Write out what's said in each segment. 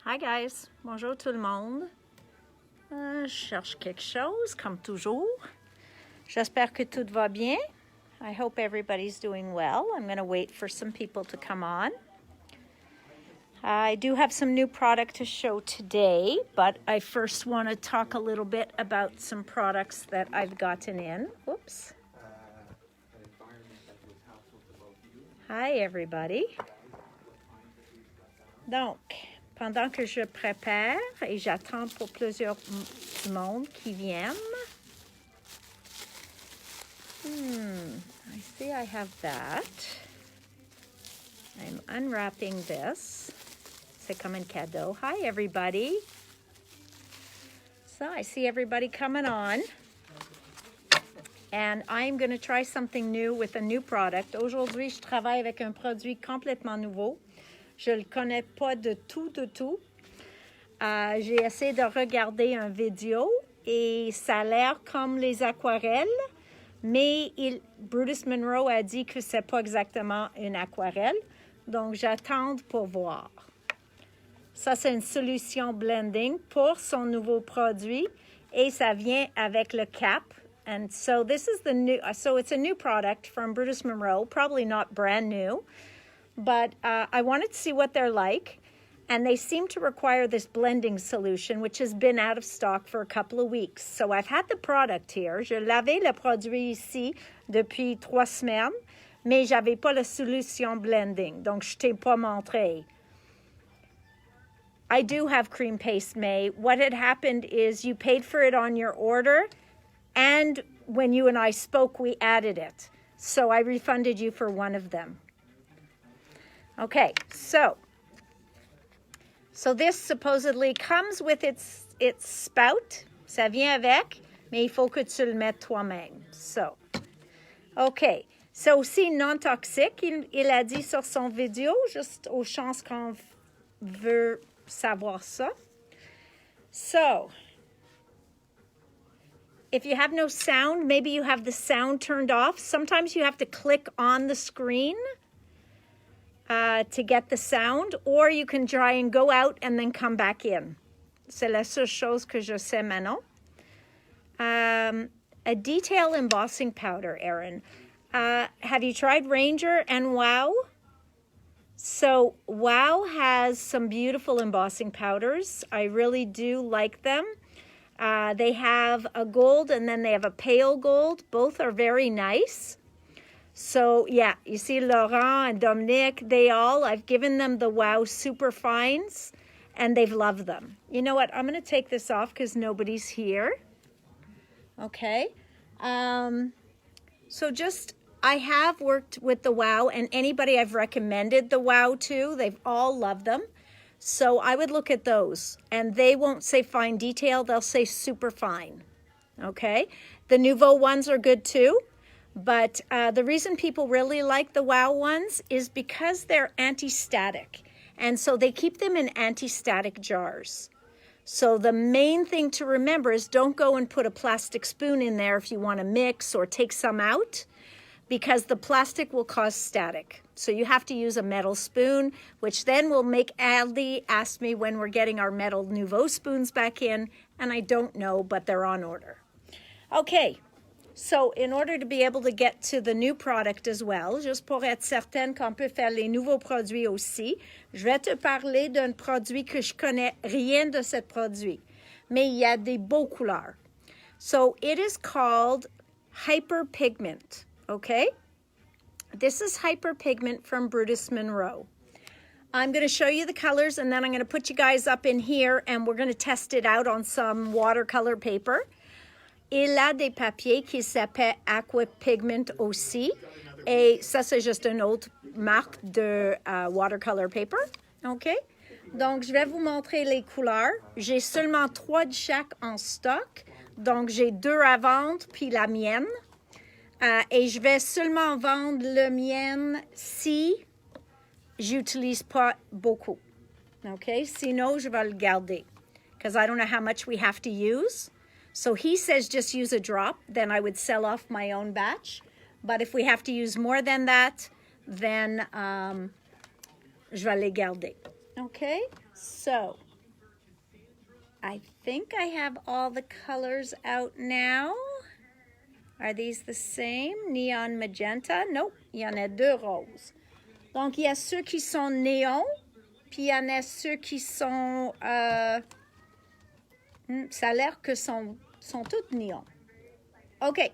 Hi guys, bonjour tout le monde. Je cherche quelque chose, comme toujours. J'espère que tout va bien. I hope everybody's doing well. I'm going to wait for some people to come on. I do have some new product to show today, but I first want to talk a little bit about some products that I've gotten in. Whoops. Hi everybody. Donc, pendant que je prépare et j'attends pour plusieurs monde qui viennent. I see I have that. I'm unwrapping this. C'est comme un cadeau. Hi, everybody. So I see everybody coming on. And I'm going to try something new with a new product. Aujourd'hui, je travaille avec un produit complètement nouveau. Je ne le connais pas de tout. J'ai essayé de regarder un vidéo et ça a l'air comme les aquarelles, mais Brutus Monroe a dit que ce n'est pas exactement une aquarelle. Donc, j'attends pour voir. Ça, c'est une solution blending pour son nouveau produit et ça vient avec le cap. And so this is the new, so it's a new product from Brutus Monroe, probably not brand new, but I wanted to see what they're like. And they seem to require this blending solution, which has been out of stock for a couple of weeks. So I've had the product here. Je l'avais le produit ici depuis 3 semaines, mais j'avais pas la solution blending. Donc, je t'ai pas montré. I do have cream paste, May. What had happened is you paid for it on your order, and when you and I spoke, we added it. So I refunded you for one of them. Okay, so this supposedly comes with its spout. Ça vient avec, mais il faut que tu le mettes toi-même. So, okay. C'est aussi non-toxique, il a dit sur son vidéo, juste aux chances qu'on veut savoir ça. So, if you have no sound, maybe you have the sound turned off. Sometimes you have to click on the screen to get the sound, or you can try and go out and then come back in. C'est la seule chose que je sais maintenant. A detail embossing powder, Erin. Have you tried Ranger and Wow? So Wow has some beautiful embossing powders. I really do like them. They have a gold and then they have a pale gold. Both are very nice. So, yeah, you see Laurent and Dominique, I've given them the Wow Super Fines, and they've loved them. You know what? I'm going to take this off because nobody's here. Okay. So I have worked with the Wow, and anybody I've recommended the Wow to, they've all loved them. So I would look at those, and they won't say fine detail. They'll say super fine. Okay. The Nouveau ones are good too. But the reason people really like the Wow ones is because they're anti-static. And so they keep them in anti-static jars. So the main thing to remember is don't go and put a plastic spoon in there if you want to mix or take some out, because the plastic will cause static. So you have to use a metal spoon, which then will make Aldi ask me when we're getting our metal Nouveau spoons back in, and I don't know, but they're on order. Okay. So, in order to be able to get to the new product as well, juste pour être certaine qu'on peut faire les nouveaux produits aussi, je vais te parler d'un produit que je connais rien de ce produit, mais il y a des beaux couleurs. So, it is called Hyper Pigment, okay? This is Hyper Pigment from Brutus Monroe. I'm going to show you the colors, and then I'm going to put you guys up in here, and we're going to test it out on some watercolor paper. Il a des papiers qui s'appellent Aqua Pigment aussi. Et ça, c'est juste une autre marque de watercolor paper. OK? Donc, je vais vous montrer les couleurs. J'ai seulement 3 de chaque en stock. Donc, j'ai 2 à vendre, puis la mienne. Et je vais seulement vendre le mien si j'utilise pas beaucoup. OK? Sinon, je vais le garder. Because I don't know how much we have to use. So he says just use a drop, then I would sell off my own batch. But if we have to use more than that, then je vais les garder. Okay, so I think I have all the colors out now. Are these the same? Neon magenta? Nope, il y en a deux roses. Donc, il y a ceux qui sont néons, puis il y en a ceux qui sont... ça a l'air que sont toutes néons. OK.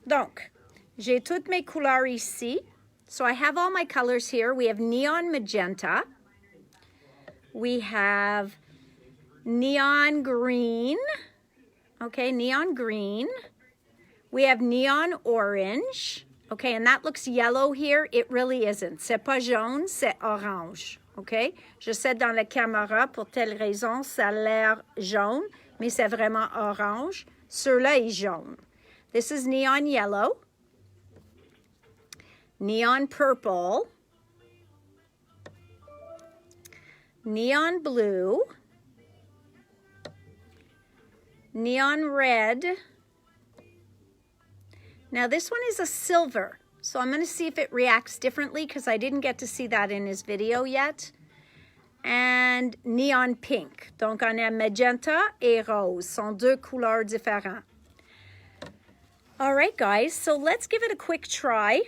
Donc, j'ai toutes mes couleurs ici. So I have all my colors here. We have neon magenta. We have neon green. Okay, neon green. We have neon orange. Okay, and that looks yellow here. It really isn't. C'est pas jaune, c'est orange. Okay? Je sais dans la caméra, pour telle raison, ça a l'air jaune, mais c'est vraiment orange. Celui-là est jaune. This is neon yellow. Neon purple. Neon blue. Neon red. Now this one is a silver, so I'm going to see if it reacts differently because I didn't get to see that in his video yet. And neon pink. Donc on a magenta et rose. Sont deux couleurs différentes. All right, guys, so let's give it a quick try,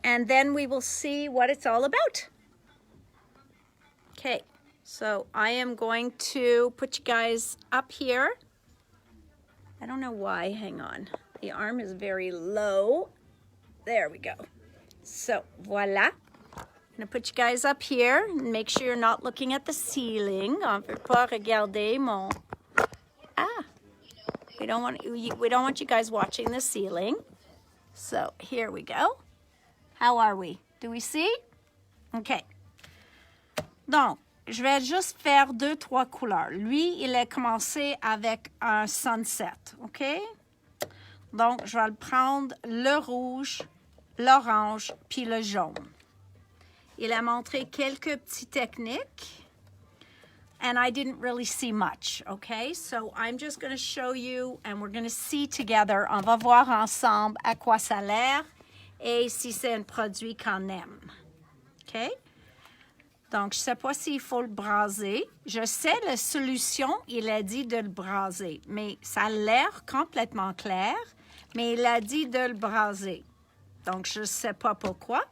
and then we will see what it's all about. Okay, so I am going to put you guys up here. I don't know why, hang on. The arm is very low. There we go. So, voila. I'm going to put you guys up here and make sure you're not looking at the ceiling. On ne peut pas regarder mon... Ah! We don't want you guys watching the ceiling. So, here we go. How are we? Do we see? Okay. Donc, je vais juste faire 2-3 couleurs. Lui, il a commencé avec un sunset, OK? Donc, je vais le prendre le rouge, l'orange, puis le jaune. Il a montré quelques petites techniques, and I didn't really see much, okay? So, I'm just going to show you, and we're going to see together. On va voir ensemble à quoi ça a l'air et si c'est un produit qu'on aime, OK? Donc, je ne sais pas s'il faut le braser. Je sais, la solution, il a dit de le braser, mais ça a l'air complètement clair. Mais il a dit de le braser. Donc, je ne sais pas pourquoi.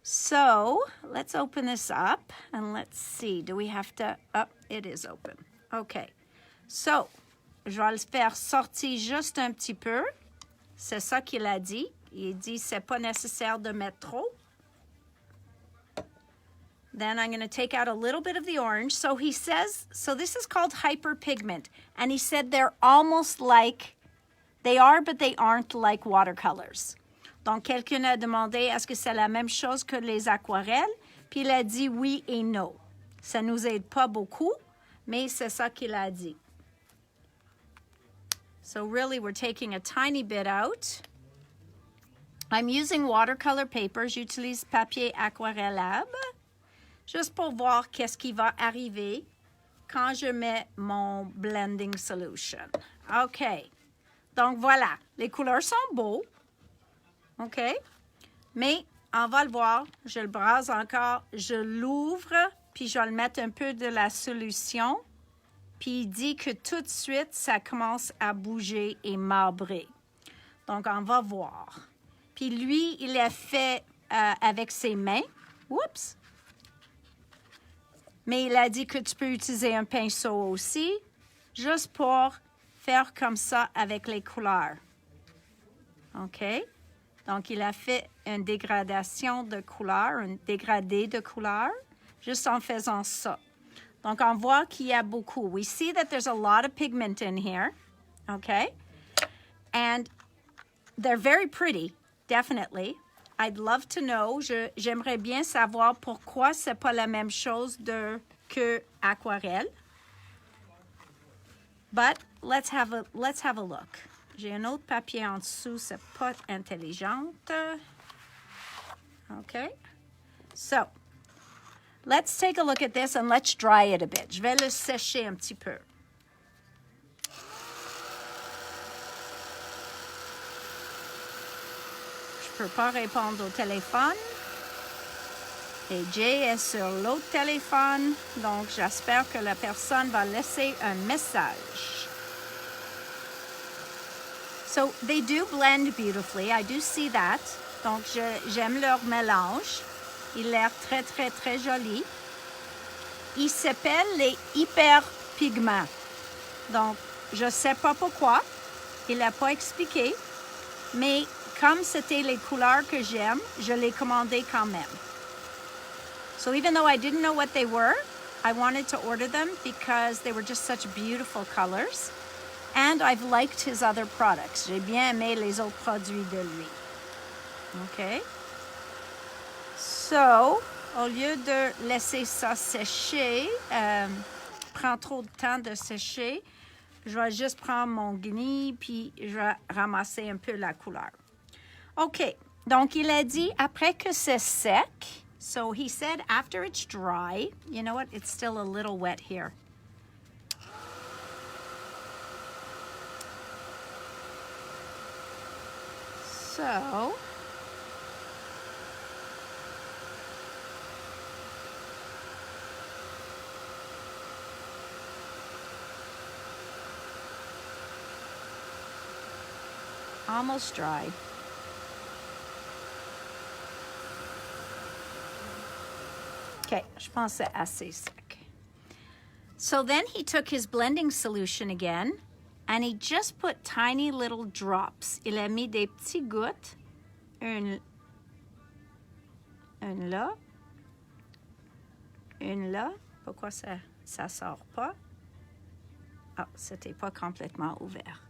So, let's open this up and let's see. Do we have to... Oh, it is open. OK. So, je vais le faire sortir juste un petit peu. C'est ça qu'il a dit. Il dit c'est pas nécessaire de mettre trop. Then I'm going to take out a little bit of the orange. So he says, so this is called hyperpigment. And he said they're almost like... They are, but they aren't like watercolors. Donc, quelqu'un a demandé, est-ce que c'est la même chose que les aquarelles? Puis il a dit oui et non. Ça ne nous aide pas beaucoup, mais c'est ça qu'il a dit. So really, we're taking a tiny bit out. I'm using watercolor paper. J'utilise papier aquarellable, juste pour voir qu'est-ce qui va arriver quand je mets mon blending solution. OK. Donc, voilà. Les couleurs sont beaux. OK? Mais, on va le voir. Je le brase encore. Je l'ouvre, puis je vais le mettre un peu de la solution. Puis, il dit que tout de suite, ça commence à bouger et marbrer. Donc, on va voir. Puis, lui, il l'a fait avec ses mains. Oups! Mais il a dit que tu peux utiliser un pinceau aussi, juste pour faire comme ça avec les couleurs. OK? Donc, il a fait une dégradation de couleurs, un dégradé de couleurs, juste en faisant ça. Donc, on voit qu'il y a beaucoup. We see that there's a lot of pigment in here. OK? And they're very pretty, definitely. I'd love to know. J'aimerais bien savoir pourquoi c'est pas la même chose que aquarelle. But let's have a look. J'ai un autre papier en dessous, c'est pas intelligente. Okay. So, let's take a look at this and let's dry it a bit. Je vais le sécher un petit peu. Je peux pas répondre au téléphone. Et Jay est sur l'autre téléphone, donc j'espère que la personne va laisser un message. So they do blend beautifully, I do see that. Donc j'aime leur mélange. Il a l'air très, très, très joli. Il s'appelle les hyper pigments. Donc, je ne sais pas pourquoi. Il n'a pas expliqué. Mais comme c'était les couleurs que j'aime, je les commandais quand même. So even though I didn't know what they were, I wanted to order them because they were just such beautiful colors. And I've liked his other products. J'ai bien aimé les autres produits de lui. OK? So, au lieu de laisser ça sécher, prend trop de temps de sécher, je vais juste prendre mon gnis puis je vais ramasser un peu la couleur. OK. Donc, il a dit après que c'est sec. So, he said after it's dry. You know what? It's still a little wet here. So, almost dry. Okay, je pense c'est assez sec. So then he took his blending solution again, and he just put tiny little drops. Il a mis des petits gouttes, une là, une là. Pourquoi ça sort pas? Ah, c'était pas complètement ouvert.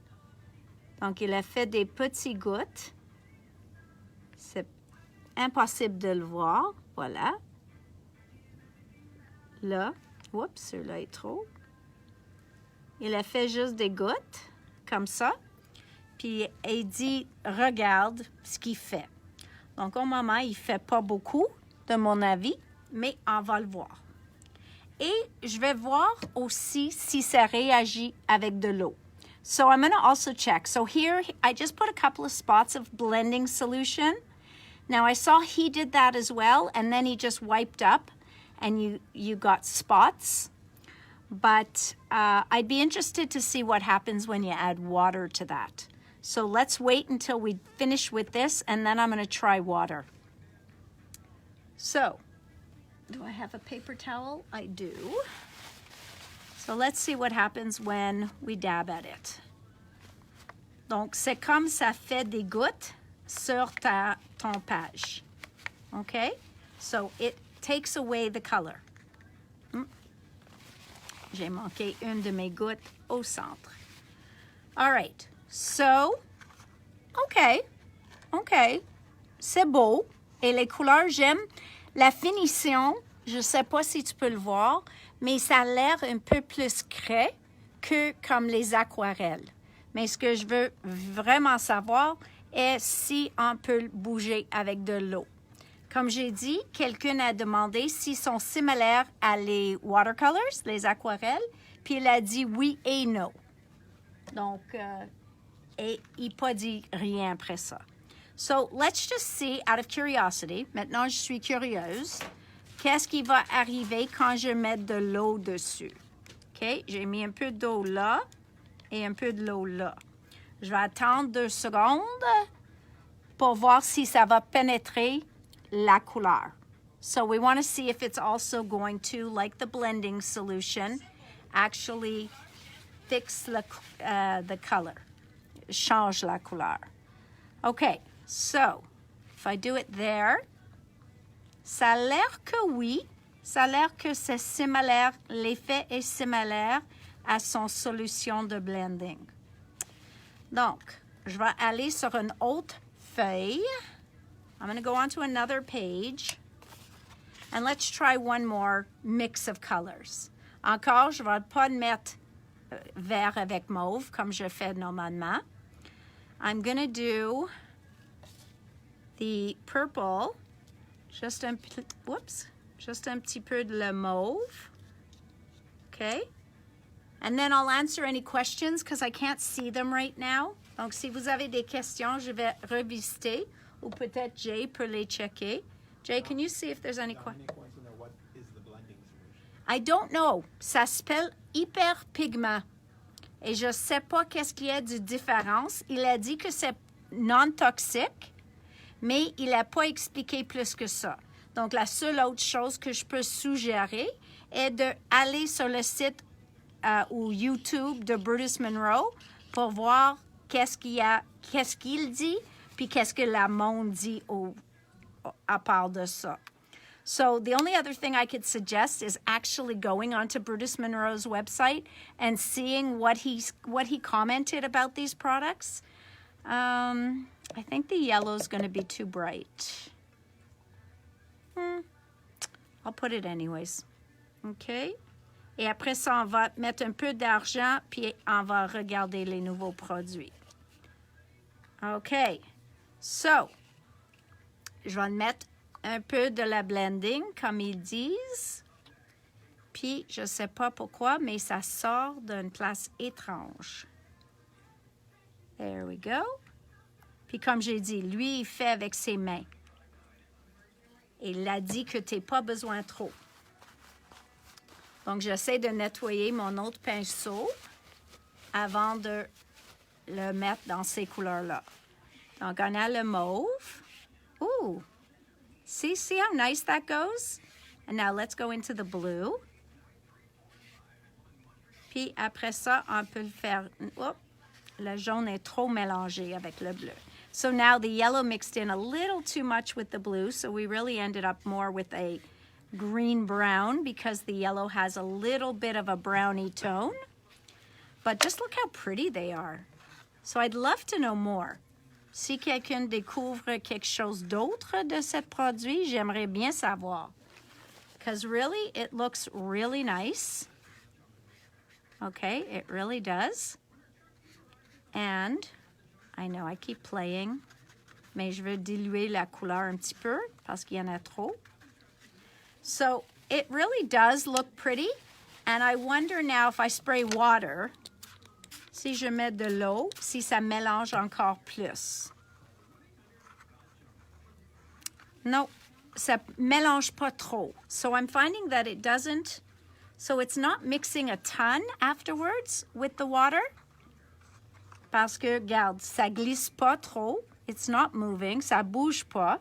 Donc, il a fait des petits gouttes. C'est impossible de le voir. Voilà. Là. Oups, celui-là est trop. Il a fait juste des gouttes, comme ça. Puis, il dit, regarde ce qu'il fait. Donc, au moment, il ne fait pas beaucoup, de mon avis, mais on va le voir. Et je vais voir aussi si ça réagit avec de l'eau. So I'm going to also check. So here, I just put a couple of spots of blending solution. Now, I saw he did that as well, and then he just wiped up, and you got spots. But I'd be interested to see what happens when you add water to that. So let's wait until we finish with this, and then I'm going to try water. So, do I have a paper towel? I do. So let's see what happens when we dab at it. Donc, c'est comme ça fait des gouttes sur ton page. Okay? So it takes away the color. J'ai manqué une de mes gouttes au centre. All right. So, okay. C'est beau. Et les couleurs, j'aime. La finition, je ne sais pas si tu peux le voir, mais ça a l'air un peu plus crais que comme les aquarelles. Mais ce que je veux vraiment savoir est si on peut bouger avec de l'eau. Comme j'ai dit, quelqu'un a demandé s'ils sont similaires à les watercolors, les aquarelles, puis il a dit oui et non. Donc, et il n'a pas dit rien après ça. So, let's just see, out of curiosity, maintenant je suis curieuse, qu'est-ce qui va arriver quand je mets de l'eau dessus? OK, j'ai mis un peu d'eau là et un peu de l'eau là. Je vais attendre 2 secondes pour voir si ça va pénétrer la couleur. So we want to see if it's also going to, like the blending solution, actually fix the color, change la couleur. OK, so if I do it there, ça a l'air que oui, ça a l'air que c'est similaire, l'effet est similaire à son solution de blending. Donc, je vais aller sur une autre feuille. I'm going to go on to another page. And let's try one more mix of colors. Encore, je ne vais pas mettre vert avec mauve comme je fais normalement. I'm going to do the purple. Just un petit peu de le mauve. Okay? And then I'll answer any questions because I can't see them right now. Donc, si vous avez des questions, je vais revisiter ou peut-être Jay peut les checker. Jay, can you see if there's any questions? Wants to know what is the blending solution. I don't know. Ça s'appelle Hyper Pigment. Et je sais pas qu'est-ce qu'il y a de différence. Il a dit que c'est non-toxique, mais il n'a pas expliqué plus que ça. Donc, la seule autre chose que je peux suggérer est d'aller sur le site ou YouTube de Brutus Monroe pour voir qu'est-ce qu'il dit, puis qu'est-ce que la monde dit à part de ça. So the only other thing I could suggest is actually going onto Brutus Monroe's website and seeing what he commented about these products. I think the yellow is going to be too bright. I'll put it anyways. OK? Et après ça, on va mettre un peu d'argent, puis on va regarder les nouveaux produits. OK. So, je vais mettre un peu de la blending, comme ils disent. Puis, je ne sais pas pourquoi, mais ça sort d'une place étrange. There we go. Puis, comme j'ai dit, lui, il fait avec ses mains. Et il a dit que tu n'as pas besoin trop. Donc, j'essaie de nettoyer mon autre pinceau avant de le mettre dans ces couleurs-là. Donc, on a le mauve. Ooh! See how nice that goes? And now let's go into the blue. Puis après ça, on peut le faire... Oh, le jaune est trop mélangé avec le bleu. So now the yellow mixed in a little too much with the blue, so we really ended up more with a green-brown because the yellow has a little bit of a brownie tone. But just look how pretty they are. So I'd love to know more. Si quelqu'un découvre quelque chose d'autre de ce produit, j'aimerais bien savoir. Because really, it looks really nice. Okay, it really does. And I know I keep playing, mais je veux diluer la couleur un petit peu parce qu'il y en a trop. So it really does look pretty. And I wonder now if I spray water, si je mets de l'eau, si ça mélange encore plus. Non, ça mélange pas trop. So I'm finding that it doesn't, so it's not mixing a ton afterwards with the water. Parce que, regarde, ça glisse pas trop. It's not moving, ça bouge pas.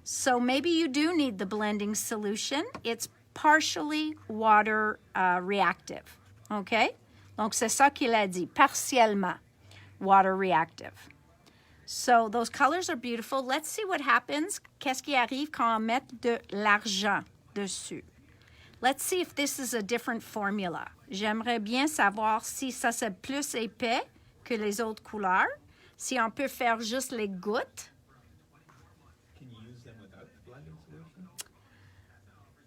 So maybe you do need the blending solution. It's partially water reactive. Okay? Donc, c'est ça qu'il a dit, partiellement water reactive. So, those colors are beautiful. Let's see what happens. Qu'est-ce qui arrive quand on met de l'argent dessus? Let's see if this is a different formula. J'aimerais bien savoir si ça c'est plus épais que les autres couleurs. Si on peut faire juste les gouttes. Can you use them without the blending solution?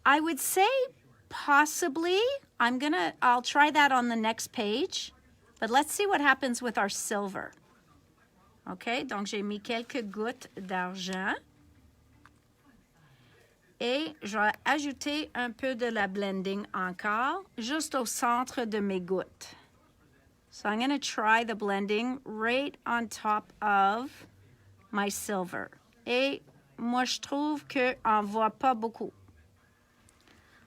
I would say possibly. I'll try that on the next page. But let's see what happens with our silver. OK, donc j'ai mis quelques gouttes d'argent. Et je vais ajouter un peu de la blending encore, juste au centre de mes gouttes. So I'm going to try the blending right on top of my silver. Et moi, je trouve qu'on ne voit pas beaucoup.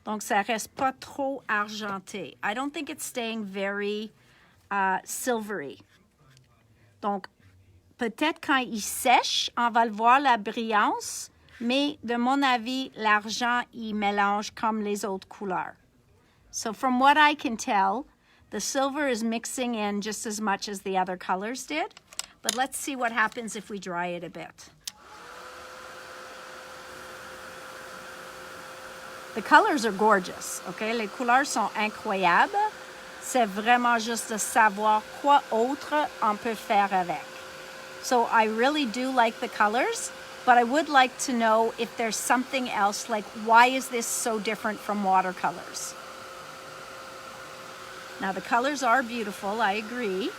Donc, ça reste pas trop argenté. I don't think it's staying very silvery. Donc, peut-être quand il sèche, on va le voir la brillance, mais de mon avis, l'argent, il mélange comme les autres couleurs. So from what I can tell, the silver is mixing in just as much as the other colors did. But let's see what happens if we dry it a bit. The colors are gorgeous, okay? Les couleurs sont incroyables. C'est vraiment juste de savoir quoi autre on peut faire avec. So I really do like the colors, but I would like to know if there's something else, like why is this so different from watercolors? Now the colors are beautiful, I agree.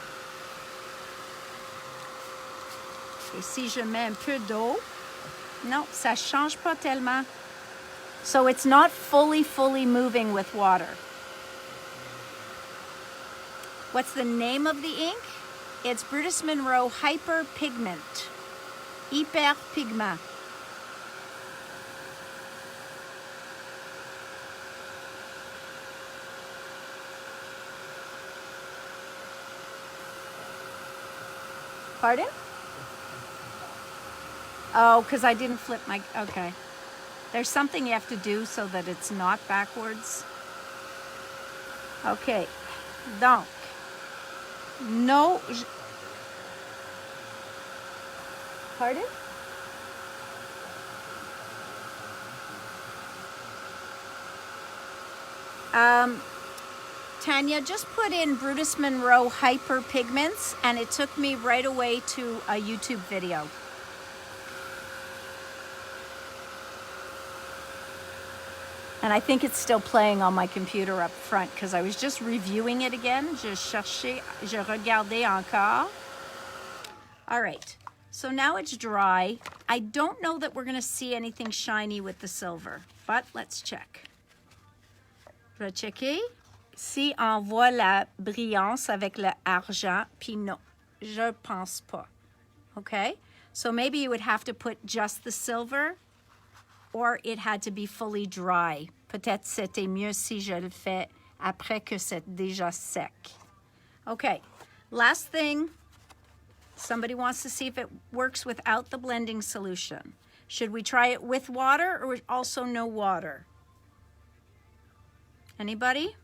Et si je mets un peu d'eau, non, ça change pas tellement. So it's not fully moving with water. What's the name of the ink? It's Brutus Monroe Hyper Pigment. Hyper Pigment. Pardon? Oh, because I didn't flip my, okay. There's something you have to do so that it's not backwards. Okay, donc, no, pardon? Tanya, just put in Brutus Monroe Hyper Pigments, and it took me right away to a YouTube video. And I think it's still playing on my computer up front because I was just reviewing it again. Je regardais encore. All right, so now it's dry. I don't know that we're gonna see anything shiny with the silver, but let's check. Je vais checker si on voit la brillance avec le argent, puis non, je pense pas. Okay, so maybe you would have to put just the silver, or it had to be fully dry. Peut-être c'était mieux si je le fais après que c'est déjà sec. Okay, last thing. Somebody wants to see if it works without the blending solution. Should we try it with water or also no water? Anybody?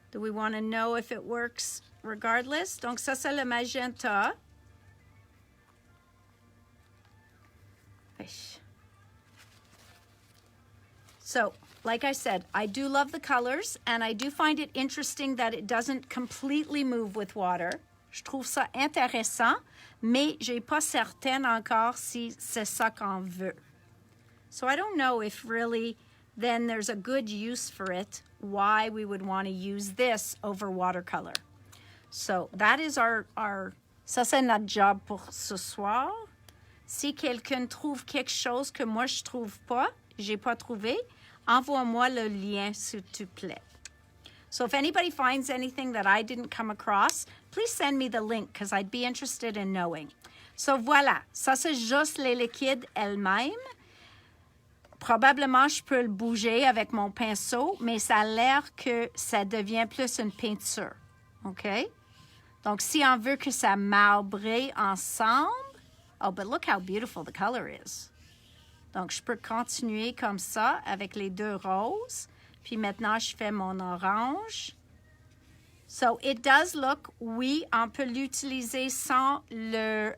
Do we want to know if it works regardless? Donc ça c'est le magenta. So, like I said, I do love the colors, and I do find it interesting that it doesn't completely move with water. Je trouve ça intéressant, mais j'ai pas certaine encore si c'est ça qu'on veut. So I don't know if really then there's a good use for it, why we would want to use this over watercolor. So that is our ça c'est notre job pour ce soir. Si quelqu'un trouve quelque chose que moi je trouve pas, j'ai pas trouvé, envoie-moi le lien, s'il te plaît. So if anybody finds anything that I didn't come across, please send me the link because I'd be interested in knowing. So voilà, ça c'est juste les liquides elles-mêmes. Probablement, je peux le bouger avec mon pinceau, mais ça a l'air que ça devient plus une peinture. OK? Donc, si on veut que ça marbre ensemble, oh, but look how beautiful the color is. Donc, je peux continuer comme ça avec les deux roses. Puis maintenant, je fais mon orange. So, it does look, oui, on peut l'utiliser sans le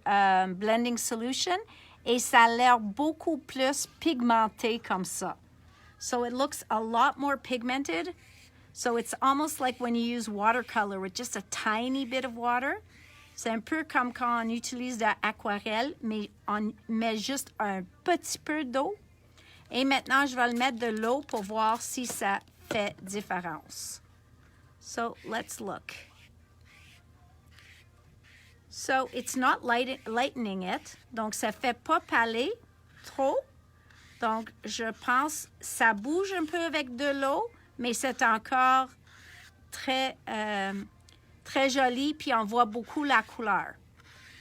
blending solution. Et ça a l'air beaucoup plus pigmenté comme ça. So, it looks a lot more pigmented. So, it's almost like when you use watercolor with just a tiny bit of water. C'est un peu comme quand on utilise de l'aquarelle, mais on met juste un petit peu d'eau. Et maintenant, je vais le mettre de l'eau pour voir si ça fait différence. So, let's look. So, it's not lightening it. Donc, ça fait pas pâler trop. Donc, je pense ça bouge un peu avec de l'eau, mais c'est encore très... très joli, puis on voit beaucoup la couleur.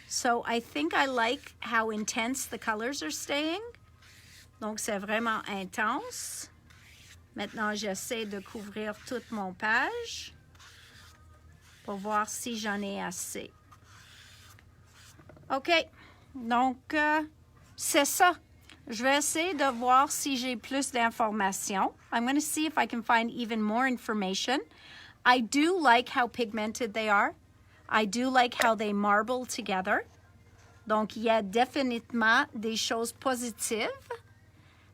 So, I think I like how intense the colors are staying. Donc, c'est vraiment intense. Maintenant, j'essaie de couvrir toute mon page pour voir si j'en ai assez. OK. Donc, c'est ça. Je vais essayer de voir si j'ai plus d'informations. I'm going to see if I can find even more information. I do like how pigmented they are. I do like how they marble together. Donc, il y a définitivement des choses positives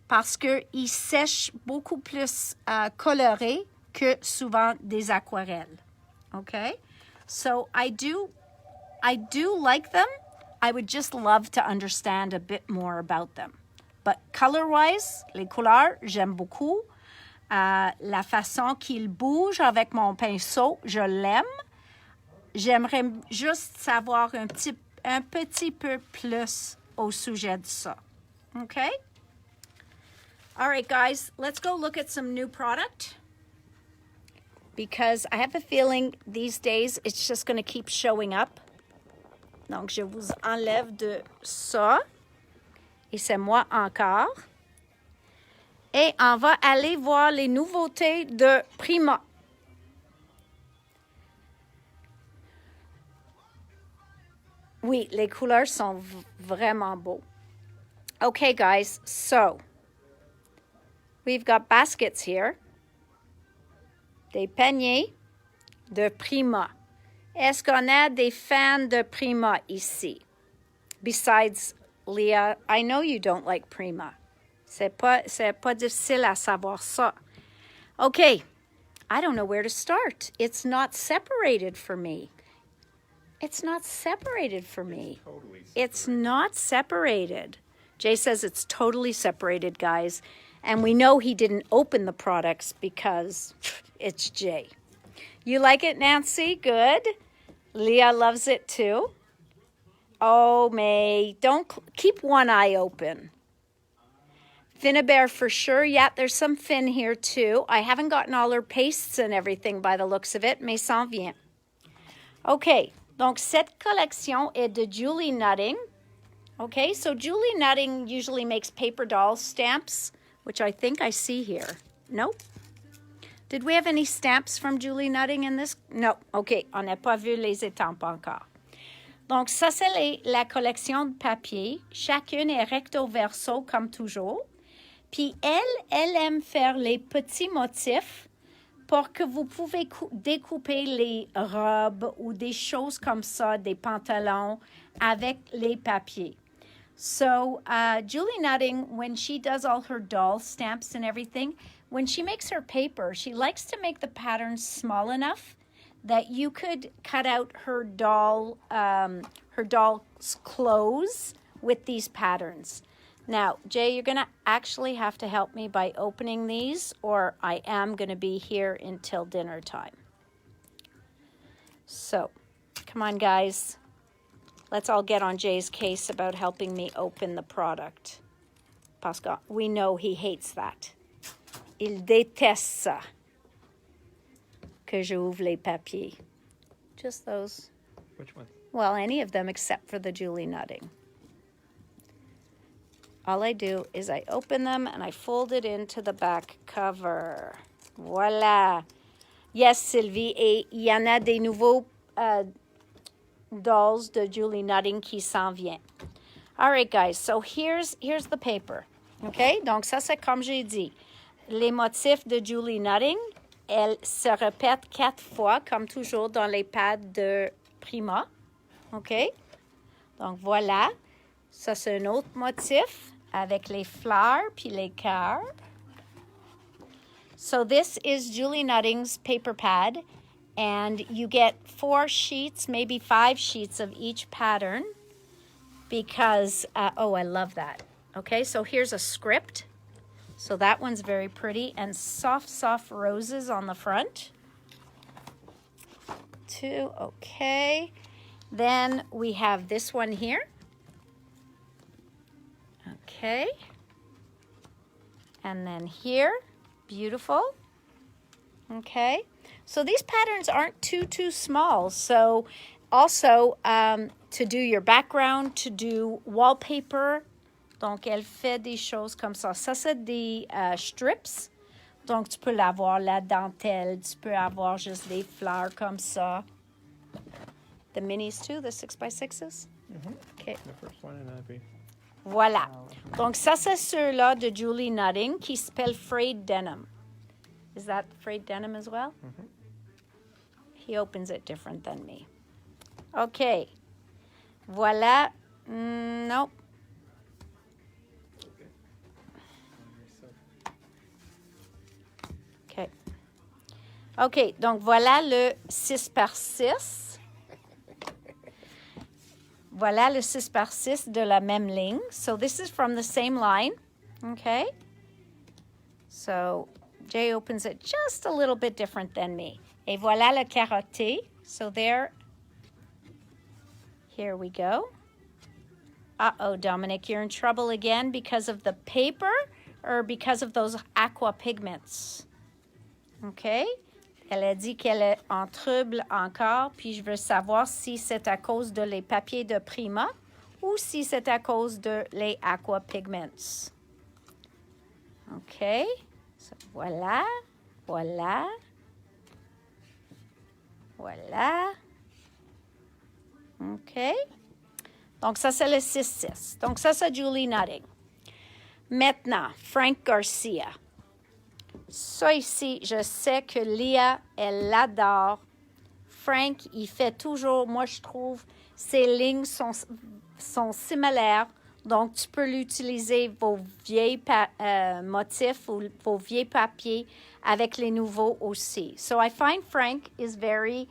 parce qu'ils sèchent beaucoup plus colorés que souvent des aquarelles. Okay? So, I do like them. I would just love to understand a bit more about them. But color-wise, les couleurs, j'aime beaucoup. La façon qu'il bouge avec mon pinceau, je l'aime. J'aimerais juste savoir un petit peu plus au sujet de ça. Okay? All right, guys, let's go look at some new product. Because I have a feeling these days it's just going to keep showing up. Donc, je vous enlève de ça. Et c'est moi encore. Et on va aller voir les nouveautés de Prima. Oui, les couleurs sont vraiment beaux. Okay, guys, so we've got baskets here. Des paniers de Prima. Est-ce qu'on a des fans de Prima ici? Besides Leah, I know you don't like Prima. C'est pas difficile à savoir ça. Okay, I don't know where to start. It's not separated for me. It's not separated for me. Totally. It's not separated. Jay says it's totally separated, guys. And we know he didn't open the products because it's Jay. You like it, Nancy? Good. Leah loves it too. Oh, May, don't keep one eye open. Finnebear for sure. Yeah, there's some fin here too. I haven't gotten all her pastes and everything by the looks of it, mais s'en vient. Okay, donc cette collection est de Julie Nutting. Okay, so Julie Nutting usually makes paper doll stamps, which I think I see here. Nope. Did we have any stamps from Julie Nutting in this? No. Okay, on n'a pas vu les étampes encore. Donc, ça, c'est la collection de papier. Chacune est recto verso, comme toujours. Puis, elle aime faire les petits motifs pour que vous pouvez découper les robes ou des choses comme ça, des pantalons, avec les papiers. So, Julie Nutting, when she does all her doll stamps and everything, when she makes her paper, she likes to make the patterns small enough that you could cut out her doll's clothes with these patterns. Now, Jay, you're going to actually have to help me by opening these, or I am going to be here until dinner time. So, come on, guys. Let's all get on Jay's case about helping me open the product. Parce que we know he hates that. Il déteste ça. Que j'ouvre les papiers. Just those. Which one? Well, any of them except for the Julie Nutting. All I do is I open them and I fold it into the back cover. Voilà. Yes, Sylvie. Et il y en a des nouveaux dolls de Julie Nutting qui s'en vient. All right, guys. So here's the paper. Okay? Donc ça, c'est comme j'ai dit. Les motifs de Julie Nutting, elles se répètent 4 fois, comme toujours dans les pads de Prima. OK? Donc, voilà. Ça, c'est un autre motif avec les fleurs puis les cœurs. So, this is Julie Nutting's paper pad, and you get 4 sheets, maybe 5 sheets of each pattern because, oh, I love that. Okay, so here's a script. So that one's very pretty, and soft roses on the front. 2, okay. Then we have this one here. Okay. And then here, beautiful. Okay. So these patterns aren't too small. So also to do your background, to do wallpaper. Donc, elle fait des choses comme ça. Ça, c'est des strips. Donc, tu peux l'avoir la dentelle. Tu peux avoir juste des fleurs comme ça. The minis too, the 6x6s? Mm-hmm. Okay. The first one, and that'd be... Voilà. Donc, ça, c'est ceux-là de Julie Nutting qui s'appelle Frayed Denim. Is that Frayed Denim as well? Mm-hmm. He opens it different than me. Okay. Voilà. Nope. OK. OK, donc voilà le 6x6. Voilà le 6x6 de la même ligne. So this is from the same line. Okay. So Jay opens it just a little bit different than me. Et voilà le carotté. So there. Here we go. Uh-oh, Dominic, you're in trouble again because of the paper or because of those aqua pigments? OK. Elle a dit qu'elle est en trouble encore, puis je veux savoir si c'est à cause de les papiers de Prima ou si c'est à cause de les aqua pigments. OK. So, voilà. Voilà. Voilà. OK. Donc, ça, c'est le 6-6. Donc, ça, c'est Julie Nutting. Maintenant, Frank Garcia. Ça ici, je sais que Léa, elle l'adore. Frank, il fait toujours, moi, je trouve, ses lignes sont similaires. Donc, tu peux l'utiliser, vos vieilles motifs ou vos vieux papiers avec les nouveaux aussi. So, I find Frank is very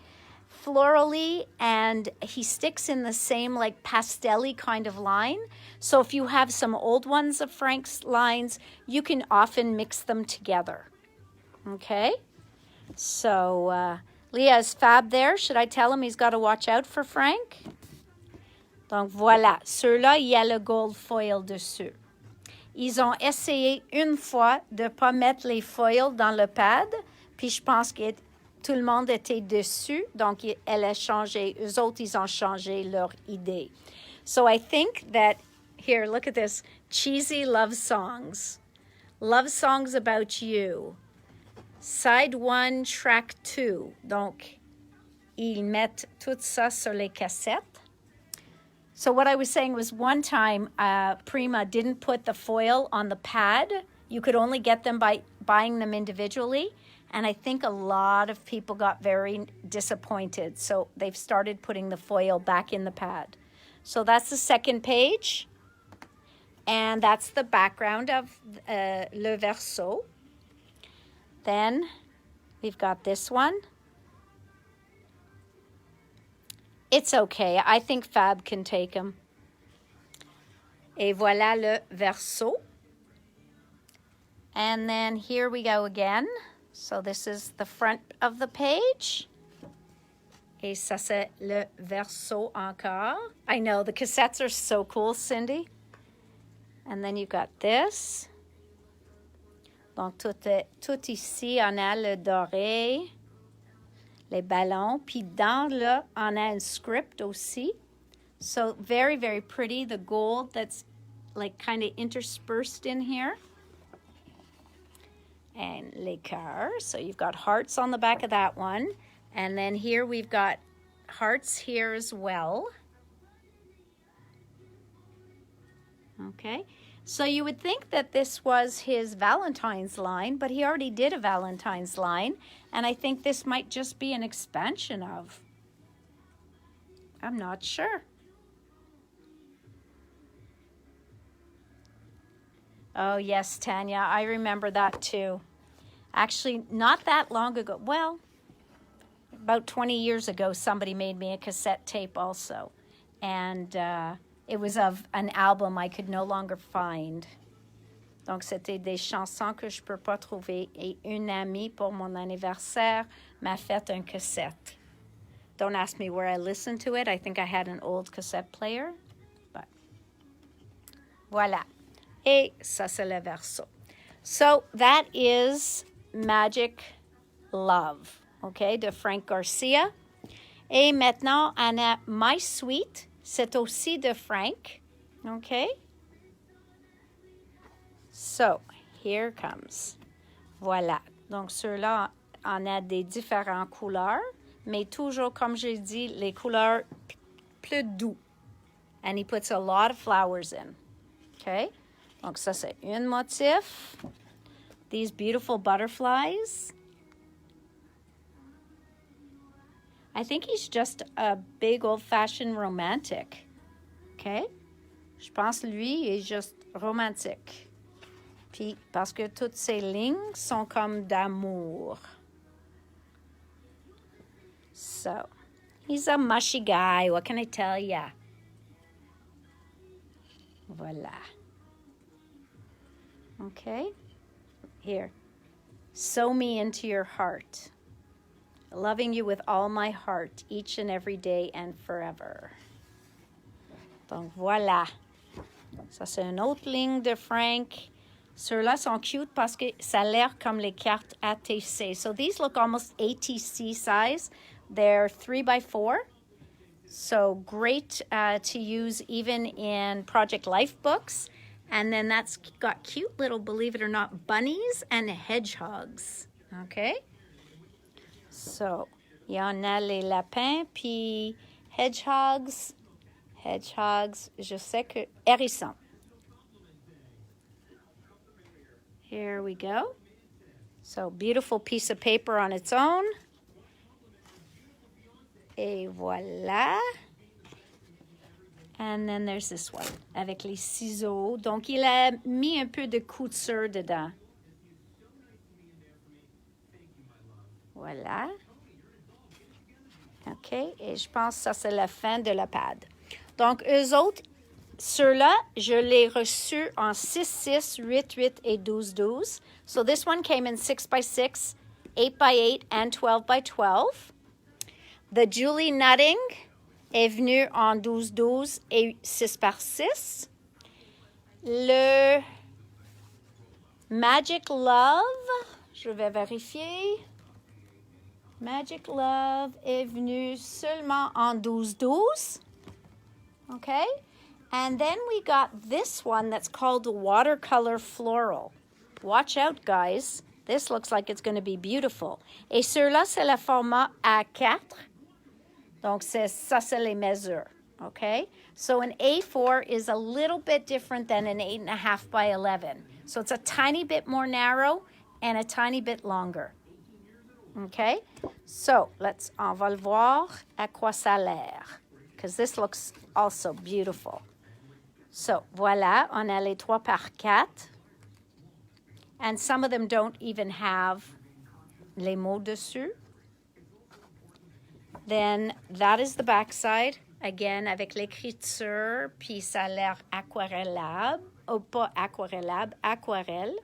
florally and he sticks in the same like pastel-y kind of line. So, if you have some old ones of Frank's lines, you can often mix them together. Okay? So, Leah's fab there. Should I tell him he's got to watch out for Frank? Donc, voilà. Ceux-là, il y a le gold foil dessus. Ils ont essayé une fois de ne pas mettre les foils dans le pad, puis je pense que tout le monde était dessus, donc elle a changé. Eux autres, ils ont changé leur idée. So, I think that, here, look at this. Cheesy love songs. Love songs about you. Side 1, track 2. Donc, ils mettent tout ça sur les cassettes. So what I was saying was one time Prima didn't put the foil on the pad. You could only get them by buying them individually. And I think a lot of people got very disappointed. So they've started putting the foil back in the pad. So that's the second page. And that's the background of Le Verso. Then we've got this one. It's okay. I think Fab can take them. Et voilà le verso. And then here we go again. So this is the front of the page. Et ça c'est le verso encore. I know, the cassettes are so cool, Cindy. And then you got this. Donc tout ici, on a le doré. Les ballons. Puis dans là, on a un script aussi. So very, very pretty. The gold that's like kind of interspersed in here. And les cœurs. So you've got hearts on the back of that one. And then here we've got hearts here as well. Okay. So you would think that this was his Valentine's line, but he already did a Valentine's line. And I think this might just be an expansion of. I'm not sure. Oh, yes, Tanya, I remember that too. Actually, not that long ago. Well, about 20 years ago, somebody made me a cassette tape also. And it was of an album I could no longer find. Donc, c'était des chansons que je peux pas trouver. Et une amie, pour mon anniversaire, m'a fait un cassette. Don't ask me where I listened to it. I think I had an old cassette player. But, voilà. Et ça, c'est le verso. So, that is Magic Love, okay, de Frank Garcia. Et maintenant, on a My Sweet. C'est aussi de Frank, okay? So, here comes. Voilà. Donc, ceux-là, on a des différentes couleurs, mais toujours, comme j'ai dit, les couleurs plus doux. And he puts a lot of flowers in, okay? Donc, ça, c'est un motif. These beautiful butterflies. I think he's just a big old-fashioned romantic, okay? Je pense lui est juste romantique. Puis, parce que toutes ces lignes sont comme d'amour. So, he's a mushy guy. What can I tell ya? Voilà. Okay? Here. Sew me into your heart. Loving you with all my heart, each and every day and forever. Donc, voilà. Ça, c'est une autre ligne de Frank. Ceux-là sont cute parce que ça a l'air comme les cartes ATC. So these look almost ATC size. They're 3x4. So great to use even in Project Life books. And then that's got cute little, believe it or not, bunnies and hedgehogs. Okay? So, il y en a les lapins, puis hedgehogs. Hedgehogs, je sais que hérisson. Here we go. So beautiful piece of paper on its own. Et voilà. And then there's this one avec les ciseaux. Donc, il a mis un peu de couture dedans. Voilà. OK. Et je pense que ça, c'est la fin de la pad. Donc, eux autres, ceux-là, je l'ai reçus en 6x6, 8x8 et 12x12. So this one came in 6x6, 8x8 and 12x12. The Julie Nutting est venu en 12x12 et 6x6. Le Magic Love, je vais vérifier. Magic Love est venu seulement en 12x12. Okay? And then we got this one that's called Watercolor Floral. Watch out, guys. This looks like it's going to be beautiful. Et ceux-là, c'est le format A4. Donc, ça, c'est les mesures. Okay? So an A4 is a little bit different than an 8.5 by 11. So it's a tiny bit more narrow and a tiny bit longer. Okay? So, on va le voir à quoi ça a l'air. Because this looks also beautiful. So, voilà, on a les 3x4. And some of them don't even have les mots dessus. Then, that is the back side. Again, avec l'écriture, puis ça a l'air aquarellable. Oh, pas aquarellable, aquarelle.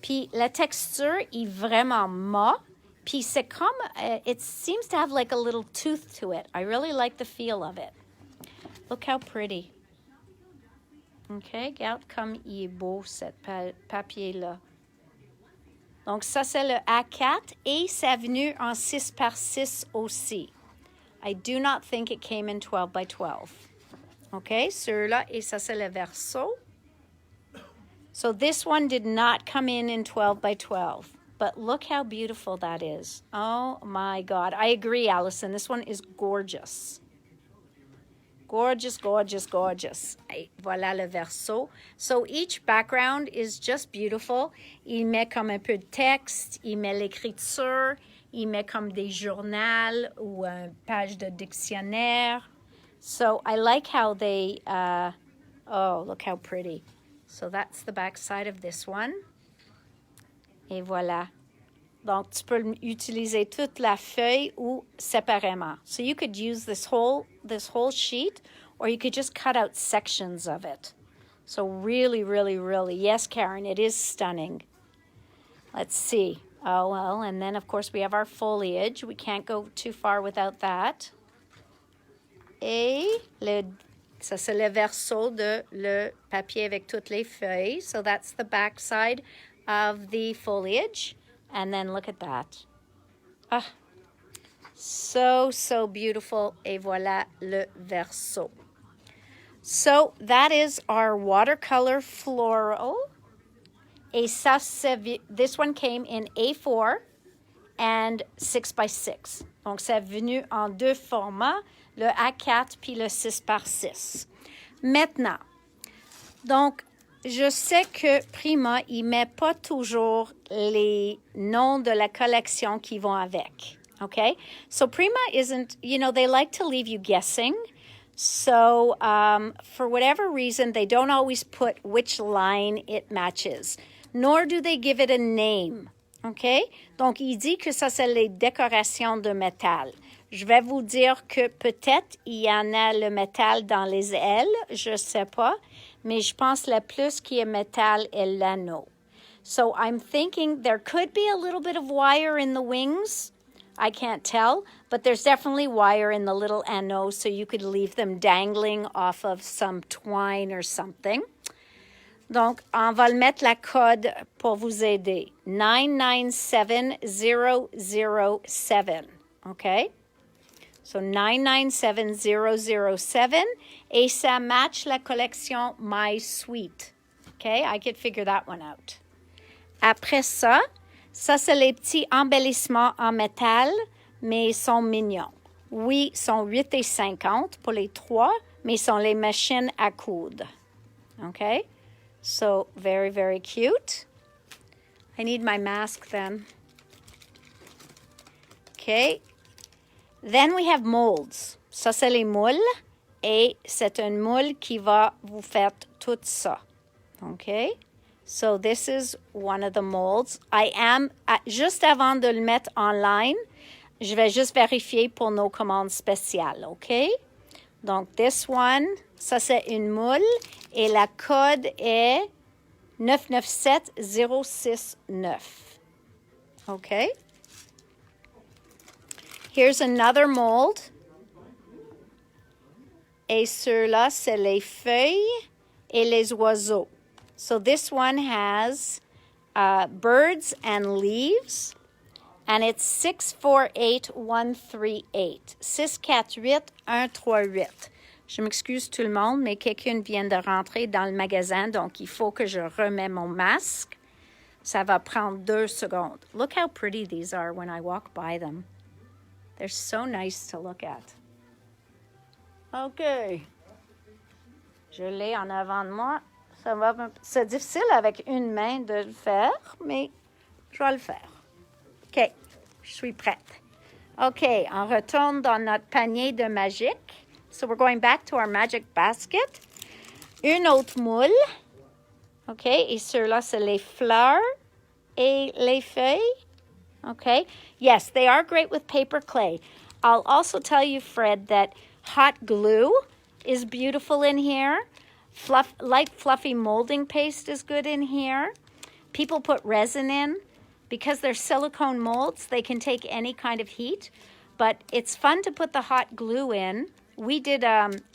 Puis la texture est vraiment mat. Puis c'est comme, it seems to have like a little tooth to it. I really like the feel of it. Look how pretty. OK, regarde comme il est beau, cet papier-là. Donc ça, c'est le A4 et c'est venu en 6x6 aussi. I do not think it came in 12 by 12. OK, ceux-là, et ça, c'est le verso. So this one did not come in 12 by 12. But look how beautiful that is. Oh, my God. I agree, Allison. This one is gorgeous. Gorgeous, gorgeous, gorgeous. Et voilà le verso. So each background is just beautiful. Il met comme un peu de texte. Il met l'écriture. Il met comme des journaux ou une page de dictionnaire. So I like how they... oh, look how pretty. So that's the back side of this one. Et voilà. Donc, tu peux utiliser toute la feuille ou séparément. So you could use this whole sheet, or you could just cut out sections of it. So really, really, really, yes, Karen, it is stunning. Let's see. Oh, well, and then, of course, we have our foliage. We can't go too far without that. Et ça, c'est le verso de le papier avec toutes les feuilles. So that's the back side of the foliage. And then look at that. Ah, so, so beautiful. Et voilà le verso. So that is our watercolor floral. Et ça, this one came in A4 and 6x6. Donc, c'est venu en deux formats, le A4 puis le 6x6. Maintenant, donc, je sais que Prima, il ne met pas toujours les noms de la collection qui vont avec, okay? So Prima isn't, they like to leave you guessing. So for whatever reason, they don't always put which line it matches, nor do they give it a name, okay? Donc, il dit que ça, c'est les décorations de métal. Je vais vous dire que peut-être il y en a le métal dans les ailes, je ne sais pas. Mais je pense le plus qui est métal est l'anneau. So I'm thinking there could be a little bit of wire in the wings. I can't tell, but there's definitely wire in the little anneaux, so you could leave them dangling off of some twine or something. Donc, on va le mettre la code pour vous aider. 997007. OK? So 997007, et ça match la collection My Sweet. Okay, I could figure that one out. Après ça c'est les petits embellissements en métal, mais ils sont mignons. Oui, sont 8,50 pour les trois, mais sont les machines à coudre. Okay? So, very, very cute. I need my mask then. Okay. Then we have molds. Ça, c'est les moules. Et c'est un moule qui va vous faire tout ça. Okay? So, this is one of the molds. I am, juste avant de le mettre online, je vais juste vérifier pour nos commandes spéciales. OK? Donc, this one, ça, c'est une moule. Et la code est 997069. Okay? Here's another mold. Et ceux-là, c'est les feuilles et les oiseaux. So this one has birds and leaves. And it's 648138. 648-138. Je m'excuse tout le monde, mais quelqu'un vient de rentrer dans le magasin, donc il faut que je remets mon masque. Ça va prendre 2 secondes. Look how pretty these are when I walk by them. They're so nice to look at. OK. Je l'ai en avant de moi. C'est difficile avec une main de le faire, mais je vais le faire. OK. Je suis prête. OK. On retourne dans notre panier de magique. So we're going back to our magic basket. Une autre moule. OK. Et ceux-là, c'est les fleurs et les feuilles. Okay. Yes, they are great with paper clay. I'll also tell you, Fred, that hot glue is beautiful in here. Light fluffy molding paste is good in here. People put resin in. Because they're silicone molds, they can take any kind of heat. But it's fun to put the hot glue in. We did,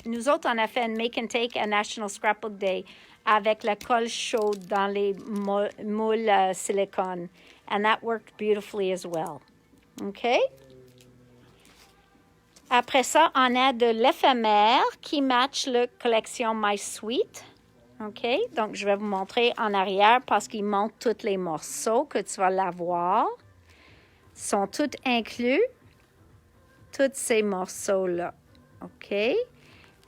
nous autres, on a fait un make and take à National Scrapbook Day avec la colle chaude dans les moules silicone. And that worked beautifully as well. OK? Après ça, on a de l'éphémère qui match la collection My Sweet. OK? Donc, je vais vous montrer en arrière parce qu'il montre tous les morceaux que tu vas l'avoir. Ils sont tous inclus. Tous ces morceaux-là. OK?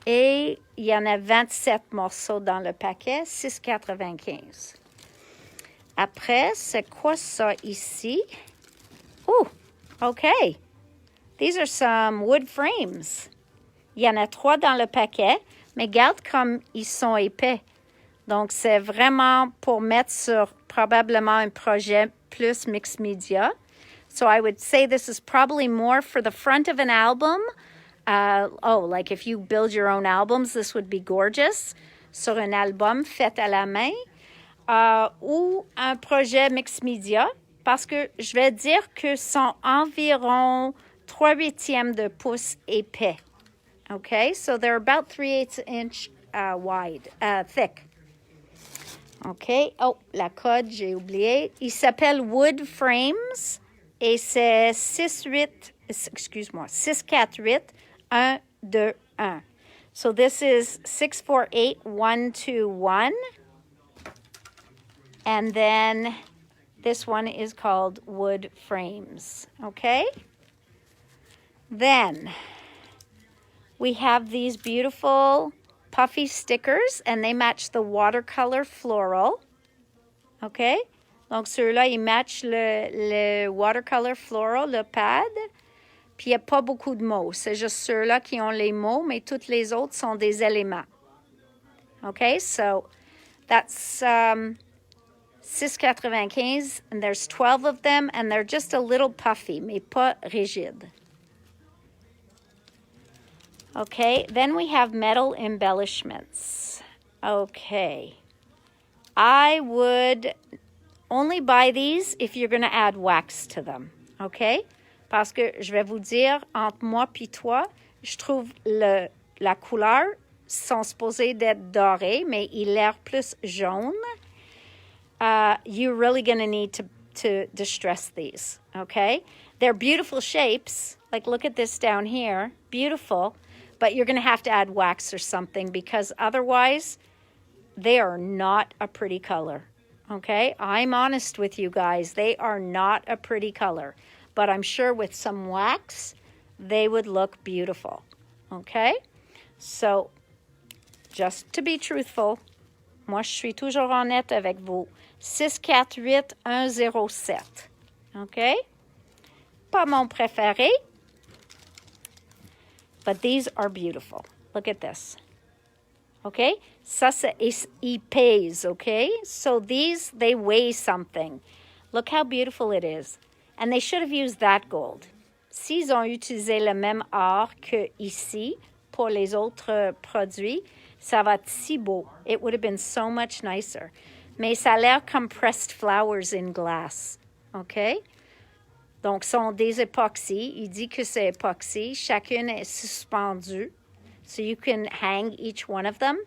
Et il y en a 27 morceaux dans le paquet, 6,95. Après, c'est quoi ça ici? Oh, OK. These are some wood frames. Il y en a 3 dans le paquet, mais regarde comme ils sont épais. Donc, c'est vraiment pour mettre sur probablement un projet plus mixed media. So I would say this is probably more for the front of an album. Like if you build your own albums, this would be gorgeous. Sur un album fait à la main. Ou un projet mixed media. Parce que je vais dire que sont environ 3/8 de pouce épais. Okay, so they're about 3/8 inch thick. OK. Oh, la code, j'ai oublié. Il s'appelle Wood Frames et c'est 648-121. So this is 648-121. And then this one is called Wood Frames. Okay? Then we have these beautiful puffy stickers, and they match the Watercolor Floral. OK? Donc, ceux-là, ils matchent le Watercolor Floral, le pad. Puis, il n'y a pas beaucoup de mots. C'est juste ceux-là qui ont les mots, mais toutes les autres sont des éléments. OK? So, that's 6,95, and there's 12 of them, and they're just a little puffy, mais pas rigide. Okay, then we have metal embellishments. Okay. I would only buy these if you're going to add wax to them. Okay? Parce que je vais vous dire, entre moi puis toi, je trouve la couleur sont supposées d'être dorées, mais il a l'air plus jaune. You're really going to need to distress these. Okay? They're beautiful shapes. Like, look at this down here. Beautiful. But you're going to have to add wax or something because otherwise they are not a pretty color. Okay? I'm honest with you guys. They are not a pretty color. But I'm sure with some wax, they would look beautiful. Okay? So, just to be truthful, moi, je suis toujours honnête avec vous. 648-107. Okay? Pas mon préféré, but these are beautiful. Look at this. Okay? Ça, c'est épais, okay? So these, they weigh something. Look how beautiful it is. And they should have used that gold. S'ils ont utilisé le même art que ici pour les autres produits, ça va être si beau. It would have been so much nicer. Mais ça a l'air comme pressed flowers in glass. OK? Donc, sont des époxy. Il dit que c'est époxy. Chacune est suspendue. So you can hang each one of them.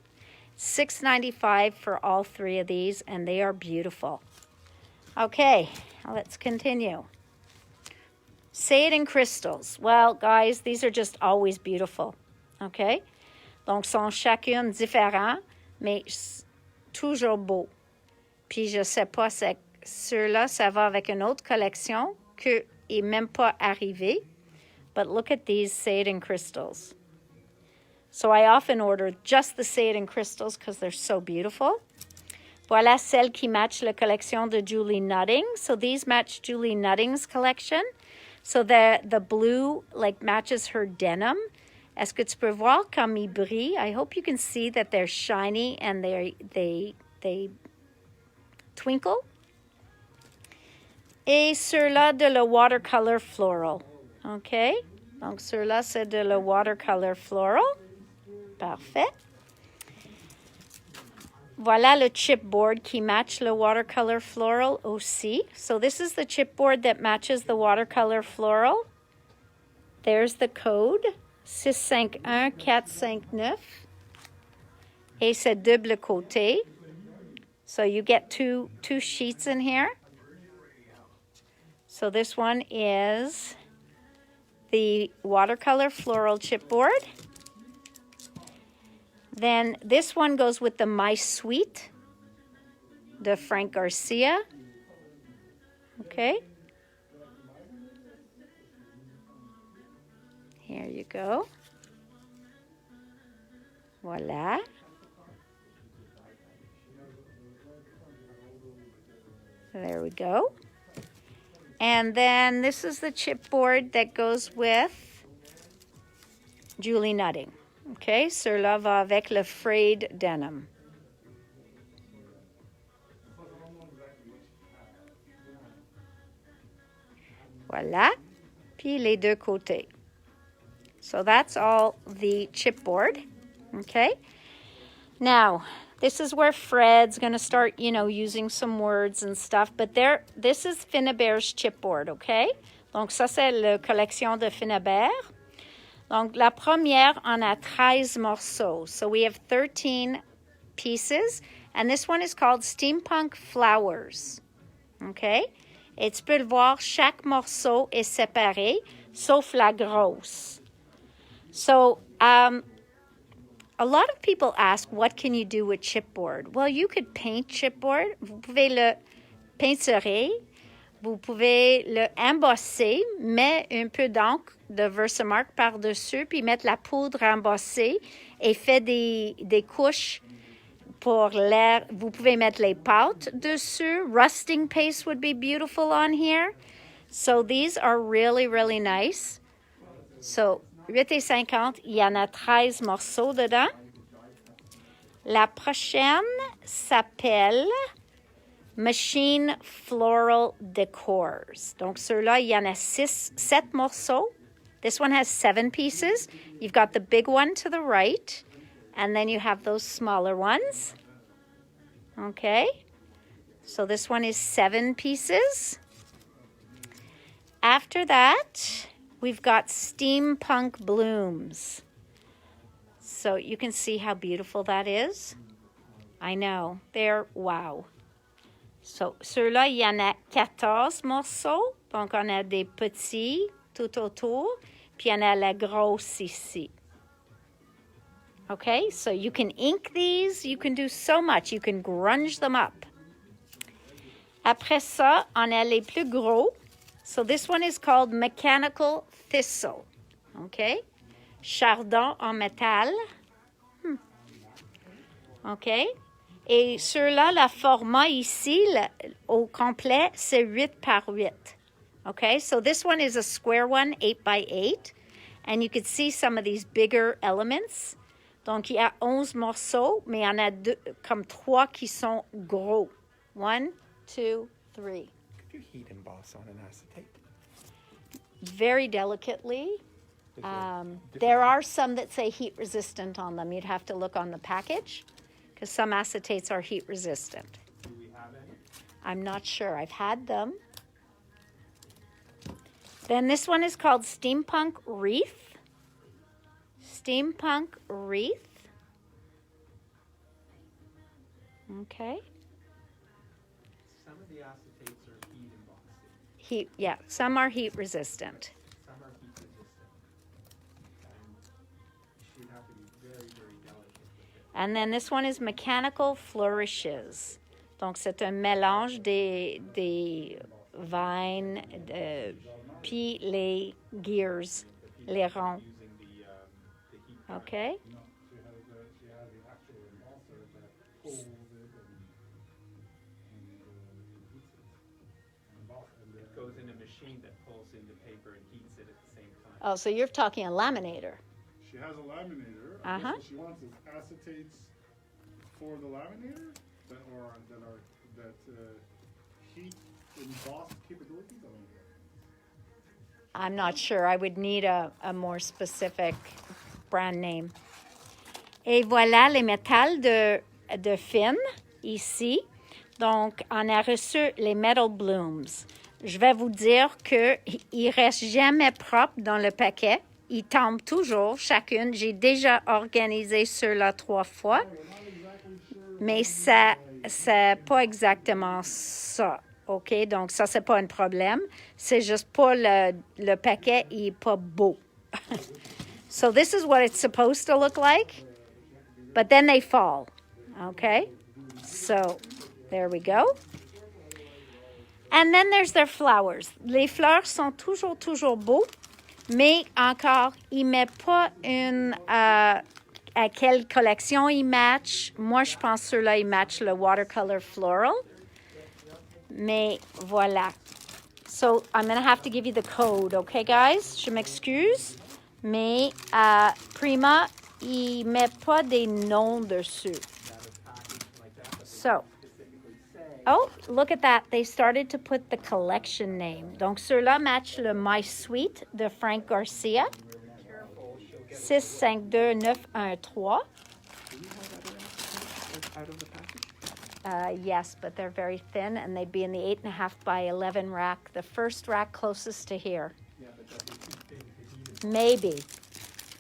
$6.95 for all three of these, and they are beautiful. Okay, let's continue. Say it in crystals. Well, guys, these are just always beautiful. Okay? Donc, sont chacune différents, mais toujours beaux. Puis, je sais pas, ceux-là, ça va avec une autre collection qui n'est même pas arrivée. But look at these Say It in crystals. So I often order just the Say It in crystals because they're so beautiful. Voilà celles qui match la collection de Julie Nutting. So these match Julie Nutting's collection. So the blue like matches her denim. Est-ce que tu peux voir comme ils brillent? I hope you can see that they're shiny and they twinkle. Et ceux-là de le Watercolor Floral. OK? Donc ceux-là, c'est de le Watercolor Floral. Parfait. Voilà le chipboard qui match le Watercolor Floral aussi. So this is the chipboard that matches the Watercolor Floral. There's the code. 651459. Et c'est double côté. So you get two sheets in here. So this one is the Watercolor Floral chipboard. Then this one goes with the My Sweet, de Frank Garcia. Okay. Here you go. Voila. There we go. And then this is the chipboard that goes with Julie Nutting. Okay, cela va avec le frayed denim. Voilà. Puis les deux côtés. So that's all the chipboard. Okay. Now, this is where Fred's going to start, using some words and stuff. But this is Finnabair's chipboard, okay? Donc, ça, c'est la collection de Finnabair. Donc, la première en a 13 morceaux. So we have 13 pieces. And this one is called Steampunk Flowers. Okay? Et tu peux le voir, chaque morceau est séparé, sauf la grosse. So, a lot of people ask, what can you do with chipboard? Well, you could paint chipboard. Vous pouvez le peinturer. Vous pouvez le embosser, mettre un peu d'encre de Versamark par-dessus, puis mettre la poudre embossée et faire des couches pour l'air. Vous pouvez mettre les pâtes dessus. Rusting paste would be beautiful on here. So these are really, really nice. So, 8,50, il y en a 13 morceaux dedans. La prochaine s'appelle Machine Floral Decors. Donc, ceux-là, il y en a 7 morceaux. This one has 7 pieces. You've got the big one to the right, and then you have those smaller ones. Okay. So this one is 7 pieces. After that, we've got Steampunk Blooms. So you can see how beautiful that is. I know. They're wow. So, ceux-là, il y en a 14 morceaux. Donc, on a des petits tout autour. Puis, on a la grosse ici. Okay, so you can ink these. You can do so much. You can grunge them up. Après ça, on a les plus gros. So, this one is called Mechanical Thistle. OK? Chardon en métal. OK? Et ceux-là, le format ici, au complet, c'est 8 par 8. Okay, so this one is a square one, 8 by 8. And you can see some of these bigger elements. Donc, il y a 11 morceaux, mais il y en a comme 3 qui sont gros. 1, 2, 3. Could you heat emboss on an acetate? Very delicately. There are some that say heat resistant on them. You'd have to look on the package because some acetates are heat resistant. Do we have any? I'm not sure. I've had them. Then this one is called Steampunk Wreath. Steampunk Wreath. Okay. Some of the acetates are heat embossing. Heat, yeah, some are heat resistant. Some are heat resistant. And you'd have to be very, very delicate with it. And then this one is Mechanical Flourishes. Donc, c'est un mélange des vines, puis les gears, les ronds. Using the heat. Okay? It goes in a machine that pulls in the paper and heats it at the same time. Oh, so you're talking a laminator. She has a laminator. Uh-huh. I guess what she wants is acetates for the laminator that heat emboss capabilities. I don't know. I'm not sure. I would need a more specific brand name. Et voilà les métals de fin ici. Donc, on a reçu les metal blooms. Je vais vous dire qu'ils ne restent jamais propres dans le paquet. Ils tombent toujours, chacune. J'ai déjà organisé ceux-là 3 fois. Mais c'est pas exactement ça. OK? Donc, ça, c'est pas un problème. C'est juste pas le paquet, il est pas beau. So, this is what it's supposed to look like. But then they fall. Okay? So, there we go. And then there's their flowers. Les fleurs sont toujours beaux. Mais encore, ils ne mettent pas à quelle collection ils matchent. Moi, je pense que ceux-là, ils matchent le Watercolor Floral. Mais voilà. So, I'm going to have to give you the code, okay, guys? Je m'excuse. Mais Prima, ils ne mettent pas des noms dessus. So, oh, look at that. They started to put the collection name. Donc, ceux-là matchent le My Sweet de Frank Garcia. 652913. Out of the package? Yes, but they're very thin, and they'd be in the 8.5 by 11 rack, the first rack closest to here. Yeah, but that'd be too big to heat it. Maybe.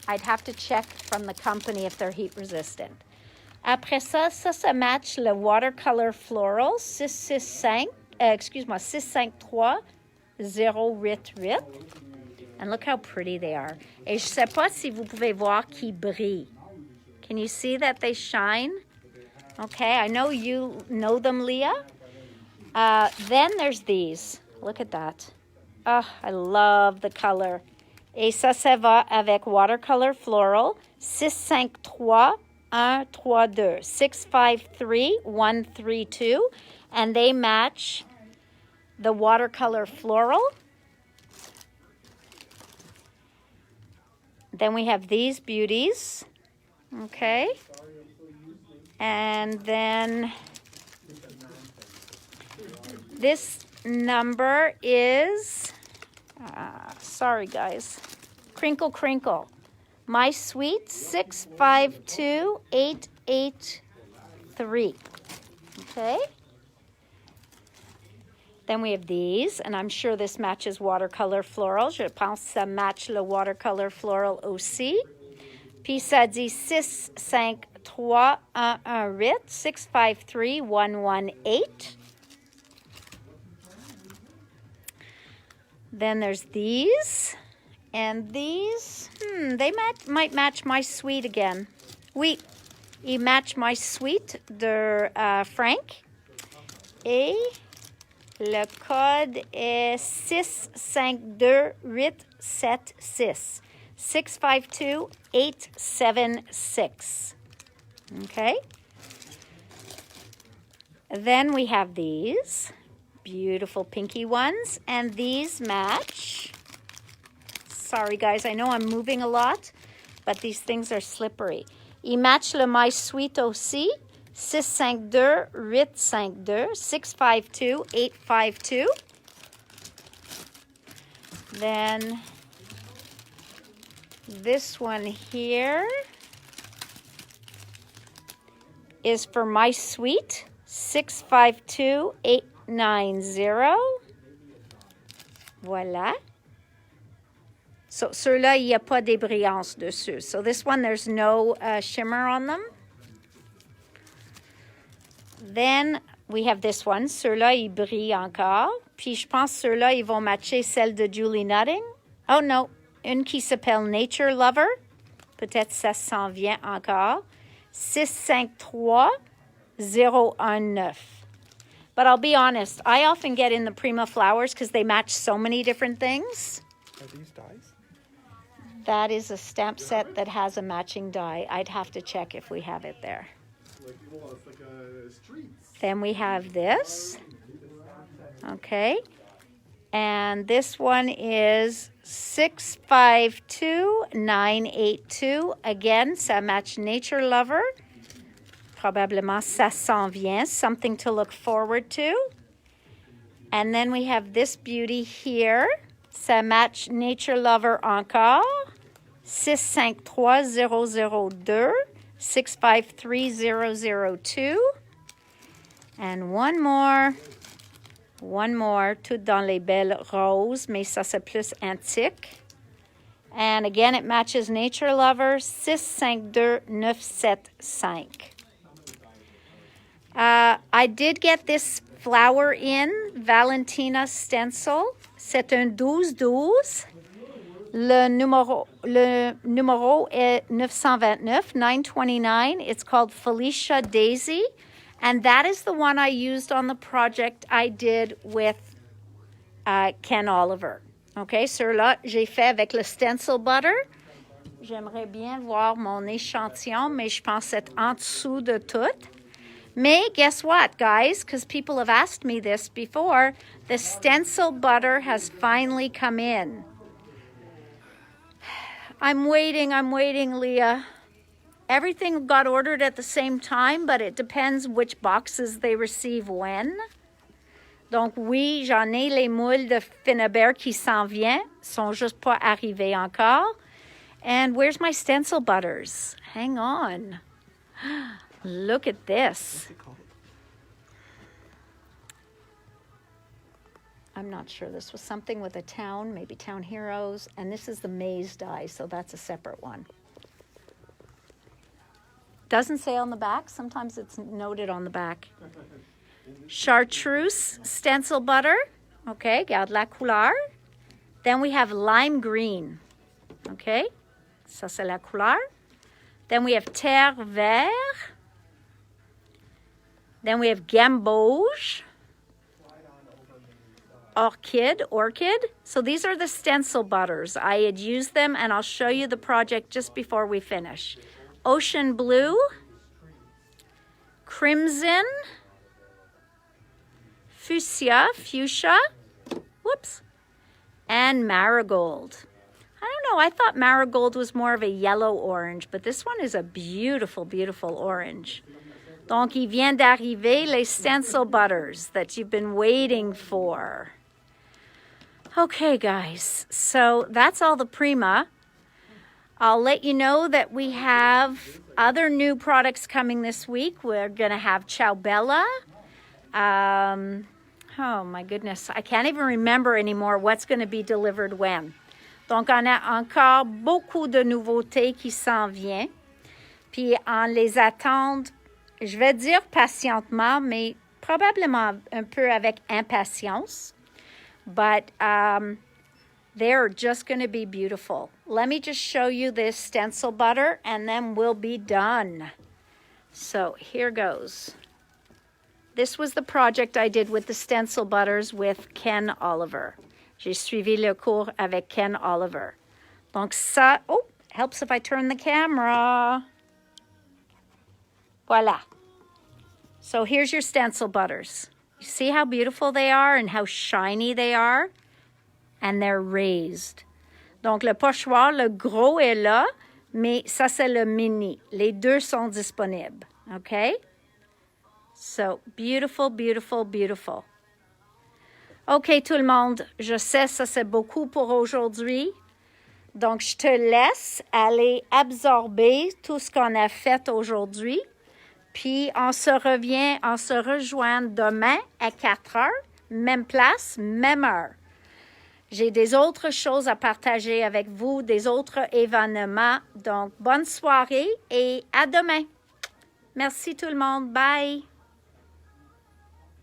I'd have to check from the company if they're heat resistant. Après ça, ça match le Watercolor Floral 653-088. And look how pretty they are. Et je sais pas si vous pouvez voir qu'ils brillent. Can you see that they shine? Okay, I know you know them, Leah. Then there's these. Look at that. Oh, I love the color. Et ça va avec Watercolor Floral 653-132. 653-132. And they match the Watercolor Floral. Then we have these beauties. Okay. And then this number is, sorry guys, Crinkle Crinkle. My Sweet 652883. Okay. Then we have these, and I'm sure this matches Watercolor Floral. Je pense que ça match le Watercolor Floral aussi. Puis ça dit 653-118, 653-118. Then there's these. And these, they might match My Sweet again. Oui, ils matchent My Sweet de Frank. Et le code est 652876. 652-876. Okay. Then we have these beautiful pinky ones, and these match. Sorry guys, I know I'm moving a lot, but these things are slippery. Ils matchent le My Sweet aussi. 652-852, 652-852. Then this one here is for My Sweet, 652-890. Voilà. So, ceux-là, il n'y a pas des brillances dessus. So this one, there's no shimmer on them. Then we have this one. Ceux-là, ils brillent encore. Puis je pense ceux-là, ils vont matcher celle de Julie Nutting. Oh non, une qui s'appelle Nature Lover. Peut-être ça s'en vient encore. 653-019. But I'll be honest, I often get in the Prima flowers because they match so many different things. Are these dies? That is a stamp set that has a matching die. I'd have to check if we have it there. Like, well, it's like a streets. Then we have this. Okay. And this one is 652-982. Again, ça match Nature Lover. Probablement ça s'en vient. Something to look forward to. And then we have this beauty here. Ça match Nature Lover encore. 653-002. 653-002. And one more, tout dans les belles roses, mais ça c'est plus antique. And again, it matches Nature Lover, 652-975. I did get this flower in, Valentina stencil. C'est un 12-12. Le numéro est 929. It's called Felicia Daisy. And that is the one I used on the project I did with Ken Oliver. Okay, ceux-là, j'ai fait avec le stencil butter. J'aimerais bien voir mon échantillon, mais je pense être en dessous de tout. Mais guess what, guys? Because people have asked me this before. The stencil butter has finally come in. I'm waiting, Leah. Everything got ordered at the same time, but it depends which boxes they receive when. Donc oui, j'en ai les moules de Finabert qui s'en viennent. Sont juste pas arrivés encore. And where's my stencil butters? Hang on. Look at this. What's it called? I'm not sure. This was something with a town, maybe Town Heroes. And this is the maze die, so that's a separate one. Doesn't say on the back. Sometimes it's noted on the back. Chartreuse stencil butter. Okay, garde la couleur. Then we have lime green. Okay, ça c'est la couleur. Then we have terre vert. Then we have gamboge. Orchid. So these are the stencil butters. I had used them, and I'll show you the project just before we finish. Ocean blue, crimson, fuchsia, whoops, and marigold. I don't know, I thought marigold was more of a yellow orange, but this one is a beautiful, beautiful orange. Donc, il vient d'arriver les stencil butters that you've been waiting for. Okay, guys, so that's all the Prima. I'll let you know that we have other new products coming this week. We're going to have Ciao Bella. Oh, my goodness. I can't even remember anymore what's going to be delivered when. Donc, on a encore beaucoup de nouveautés qui s'en viennent. Puis, on les attend, je vais dire patientement, mais probablement un peu avec impatience. But they're just going to be beautiful. Let me just show you this stencil butter, and then we'll be done. So here goes. This was the project I did with the stencil butters with Ken Oliver. J'ai suivi le cours avec Ken Oliver. Donc ça, oh, helps if I turn the camera. Voila. So here's your stencil butters. You see how beautiful they are and how shiny they are? And they're raised. Donc le pochoir, le gros est là, mais ça c'est le mini. Les deux sont disponibles. Okay? So beautiful, beautiful, beautiful. OK, tout le monde, je sais, ça c'est beaucoup pour aujourd'hui. Donc, je te laisse aller absorber tout ce qu'on a fait aujourd'hui. Puis, on se rejoint demain à 4 heures, même place, même heure. J'ai des autres choses à partager avec vous, des autres événements. Donc, bonne soirée et à demain. Merci tout le monde. Bye.